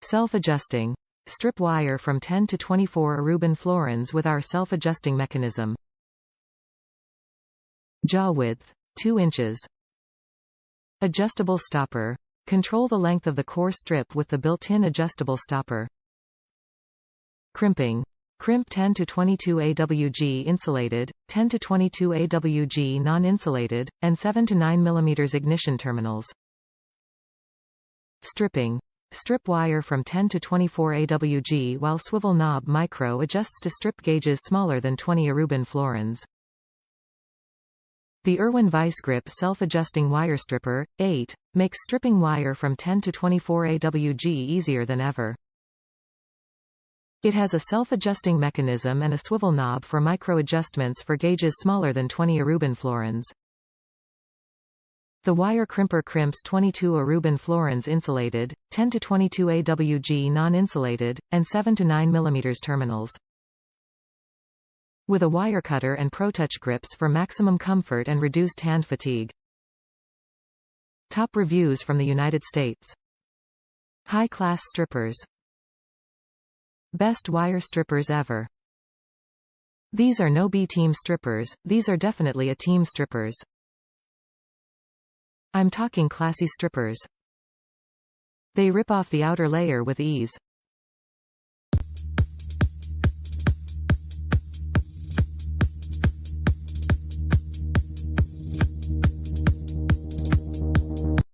Self-adjusting. Strip wire from 10 to 24 IRWIN florins with our self-adjusting mechanism. Jaw width. 2 inches. Adjustable stopper. Control the length of the core strip with the built-in adjustable stopper. Crimping. Crimp 10 to 22 AWG insulated, 10 to 22 AWG non-insulated, and 7 to 9 mm ignition terminals. Stripping. Strip wire from 10 to 24 AWG while swivel knob micro adjusts to strip gauges smaller than 20 IRWIN florins. The IRWIN VISE-GRIP self-adjusting wire stripper, 8, makes stripping wire from 10 to 24 AWG easier than ever. It has a self-adjusting mechanism and a swivel knob for micro-adjustments for gauges smaller than 20 IRWIN florins. The wire crimper crimps 22 IRWIN florins insulated, 10 to 22 AWG non-insulated, and 7 to 9 mm terminals. With a wire cutter and ProTouch grips for maximum comfort and reduced hand fatigue. Top reviews from the United States. High-class strippers. Best wire strippers ever. These are no B-team strippers, these are definitely A-team strippers. I'm talking classy strippers. They rip off the outer layer with ease.